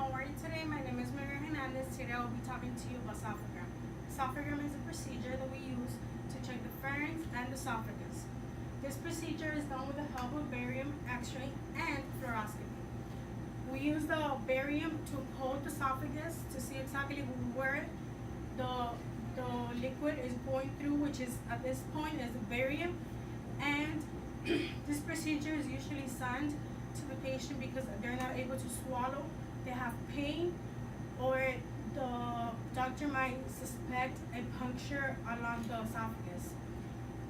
how are you today? My name is Maria Hernandez. Today I will be talking to you about esophagram. Esophagram is a procedure that we use to check the pharynx and the esophagus. This procedure is done with the help of barium, X-ray, and fluoroscopy. We use the barium to hold the esophagus to see exactly where the liquid is going through, which is at this point is the barium, and this procedure is usually sent to the patient because they're not able to swallow, they have pain, or the doctor might suspect a puncture along the esophagus.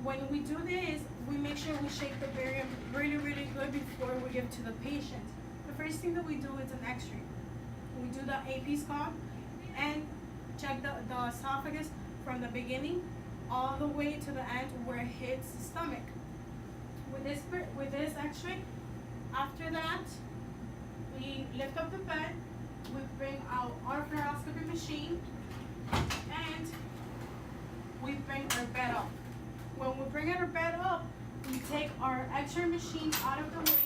When we do this, we make sure we shake the barium really good before we give to the patient. The first thing that we do is an x-ray. We do the AP scan and check the esophagus from the beginning all the way to the end where it hits the stomach. With this x-ray, after that, we lift up the bed, we bring out our fluoroscopy machine, and we bring our bed up. When we bring our bed up, we take our x-ray machine out of the way.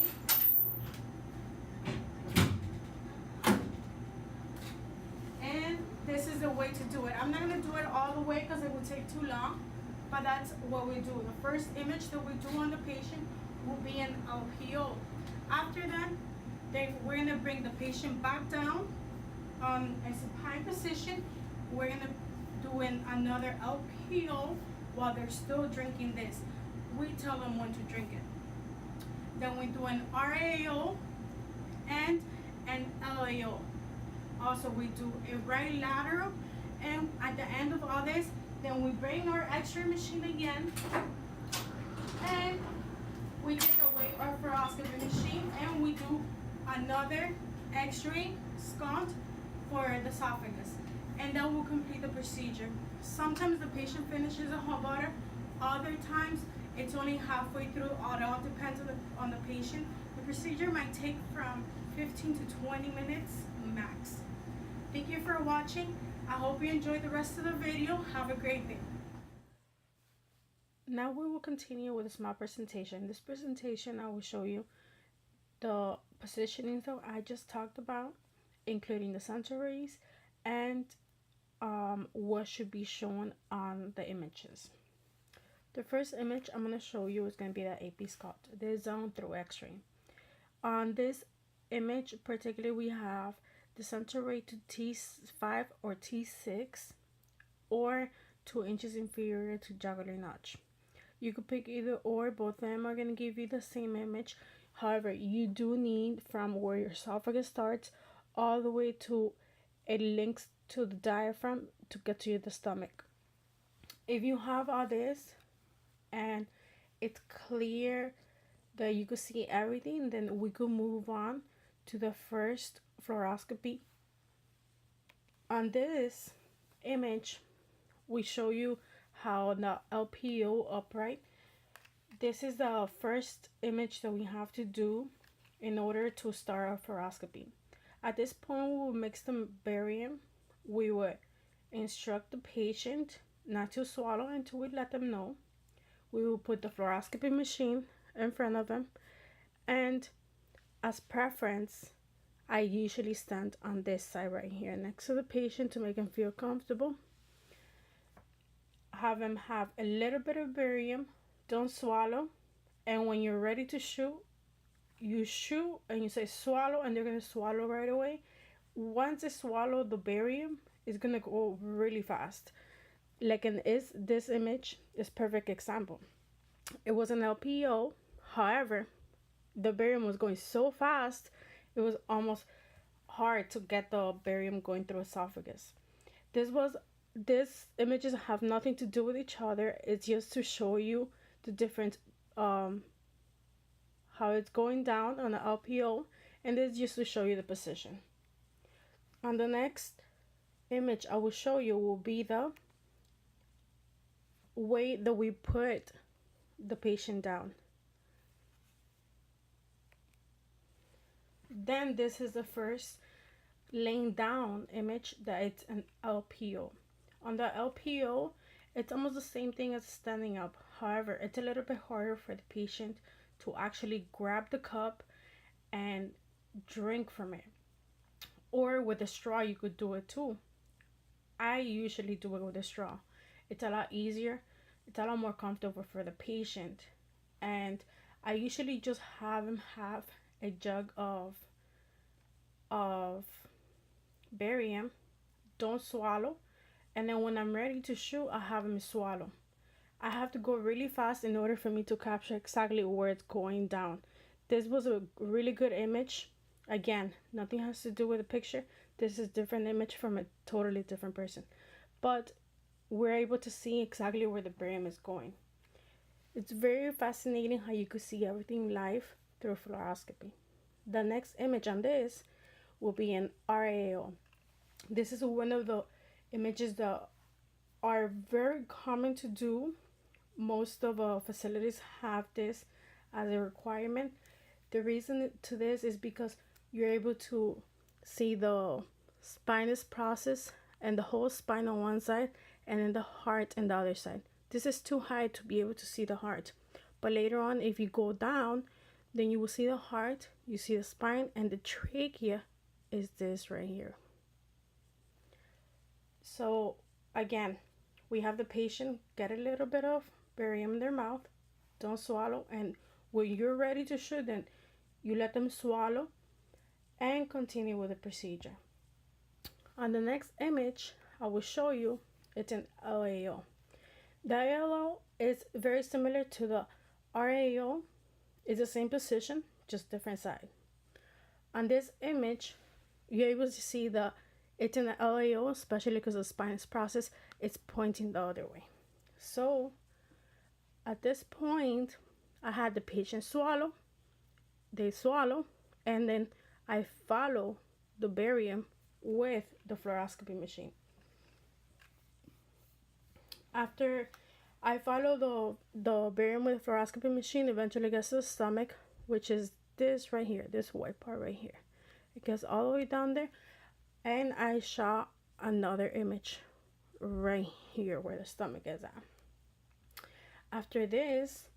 And this is the way to do it. I'm not going to do it all the way because it would take too long, but that's what we do. The first image that we do on the patient will be an LPO. After that, then we're going to bring the patient back down on a supine position. We're going to do another LPO while they're still drinking this. We tell them when to drink it. Then we do an RAO and an LAO. Also, we do a right lateral, and at the end of all this, then we bring our x-ray machine again, and we take away our fluoroscopy machine, and we do another x-ray scan for the esophagus, and that will complete the procedure. Sometimes the patient finishes a hot water, other times it's only halfway through. It all depends on the patient. The procedure might take from 15 to 20 minutes max. Thank you for watching. I hope you enjoyed the rest of the video. Have a great day. Now we will continue with a small presentation. In this presentation, I will show you the positioning that I just talked about, including the center rays and what should be shown on the images. The first image I'm going to show you is going to be the AP scan. This is done through x-ray. On this image particularly, we have the center ray to T5 or T6 or 2 inches inferior to jugular notch. You could pick either or. Both of them are going to give you the same image. However, you do need from where your esophagus starts all the way to it links to the diaphragm to get to the stomach. If you have all this and it's clear that you could see everything, then we could move on to the first fluoroscopy. On this image, we show you how the LPO upright. This is the first image that we have to do in order to start our fluoroscopy. At this point, we will mix the barium. We would instruct the patient not to swallow until we let them know. We will put the fluoroscopy machine in front of them, and as preference, I usually stand on this side right here next to the patient to make him feel comfortable. Have him have a little bit of barium, don't swallow, and when you're ready to shoot, you shoot and you say swallow, and they're going to swallow right away. Once they swallow the barium, it's going to go really fast. Like in this image is perfect example. It was an LPO, however, the barium was going so fast, it was almost hard to get the barium going through esophagus. These images have nothing to do with each other. It's just to show you the different how it's going down on the LPO, and this is just to show you the position. On the next image I will show you will be the way that we put the patient down. Then this is the first laying down image that it's an LPO. On the LPO, it's almost the same thing as standing up. However, it's a little bit harder for the patient to actually grab the cup and drink from it. or with a straw you could do it too. I usually do it with a straw. It's a lot easier, it's a lot more comfortable for the patient. And I usually just have him have a jug of barium, don't swallow, and then when I'm ready to shoot, I have him swallow. I have to go really fast in order for me to capture exactly where it's going down. This was a really good image. Again, nothing has to do with the picture. This is different image from a totally different person. But we're able to see exactly where the barium is going. It's very fascinating how you could see everything live through fluoroscopy. The next image on this will be an RAO. This is one of the images that are very common to do. Most of facilities have this as a requirement. The reason to this is because you're able to see the spinous process and the whole spine on one side and then the heart on the other side. This is too high to be able to see the heart. But later on, if you go down, then you will see the heart, you see the spine, and the trachea is this right here. So again, we have the patient get a little bit of barium in their mouth, don't swallow, and when you're ready to shoot, then you let them swallow and continue with the procedure. On the next image, I will show you it's an LAO. The LAO is very similar to the RAO. It's the same position, just different side. On this image, you're able to see it's in the LAO, especially because the spinous process is pointing the other way. So at this point, I had the patient swallow, they swallow, and then I follow the barium with the fluoroscopy machine. After I follow the barium with the fluoroscopy machine, eventually gets to the stomach, which is this right here, this white part right here. It gets all the way down there, and I shot another image right here where the stomach is at. After this,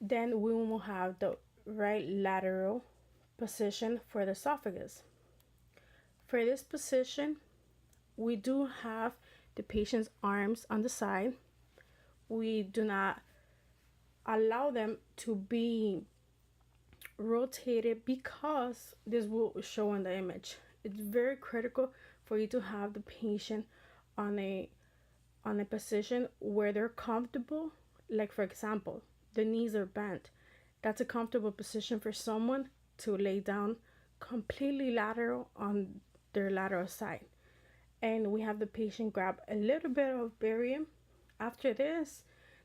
then we will have the right lateral position for the esophagus. For this position, we do have the patient's arms on the side. We do not allow them to be rotated because this will show in the image. It's very critical for you to have the patient on a position where they're comfortable. Like for example, the knees are bent. That's a comfortable position for someone to lay down completely lateral on their lateral side. And we have the patient grab a little bit of barium. After this,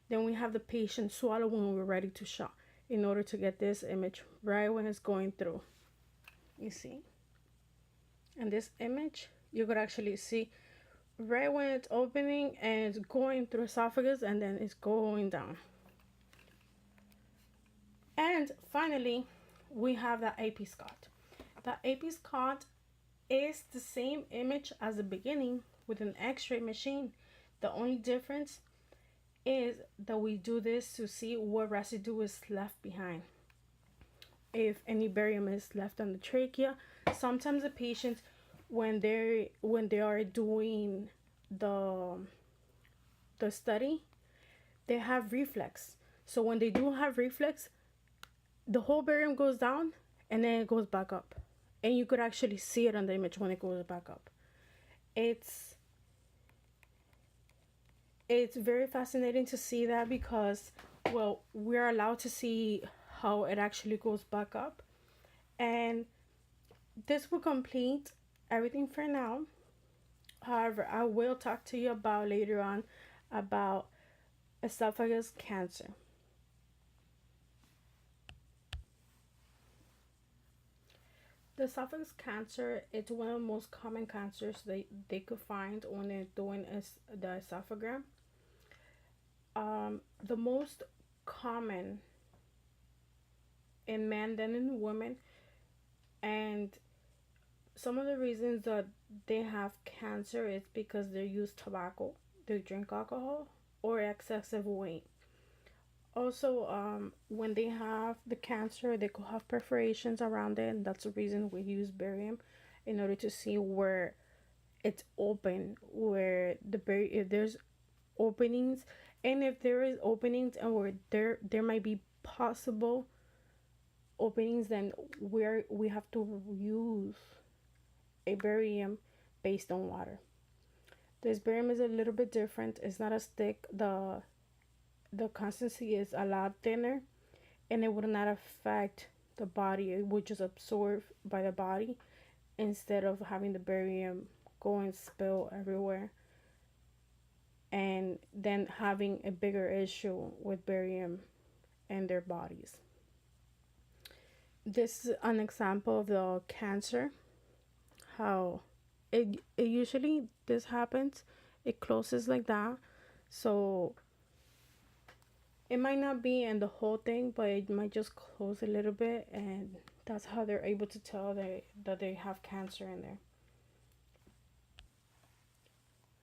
then we have the patient swallow when we're ready to shot in order to get this image right when it's going through. You see? In this image, you could actually see right when it's opening and it's going through esophagus and then it's going down. And finally, we have the AP-SCOT. The AP-SCOT is the same image as the beginning with an X-ray machine. The only difference is that we do this to see what residue is left behind. If any barium is left on the trachea, sometimes the patients when they are doing the study, they have reflex. So when they do have reflex, the whole barium goes down and then it goes back up. And you could actually see it on the image when it goes back up. It's very fascinating to see that because, well, we're allowed to see how it actually goes back up. And this will complete everything for now. However, I will talk to you about later on about esophagus cancer. The esophagus cancer, it's one of the most common cancers they could find when they're doing the esophagram. The most common in men than in women, and some of the reasons that they have cancer is because they use tobacco, they drink alcohol, or excessive weight. Also, when they have the cancer, they could have perforations around it, and that's the reason we use barium. in order to see where it's open, where the berry, if there's openings, and if there is openings and where there might be possible openings, then we have to use a barium based on water. This barium is a little bit different. It's not as thick. The consistency is a lot thinner, and it would not affect the body. It would just absorb by the body instead of having the barium go and spill everywhere, and then having a bigger issue with barium in their bodies. This is an example of the cancer, how it usually this happens, it closes like that. So it might not be in the whole thing, but it might just close a little bit, and that's how they're able to tell that they have cancer in there.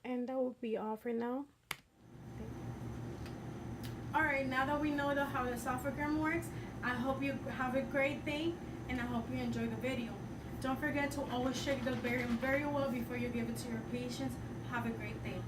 And that would be all for now. Alright, now that we know how the Sophogram works, I hope you have a great day, and I hope you enjoy the video. Don't forget to always check the barium very well before you give it to your patients. Have a great day.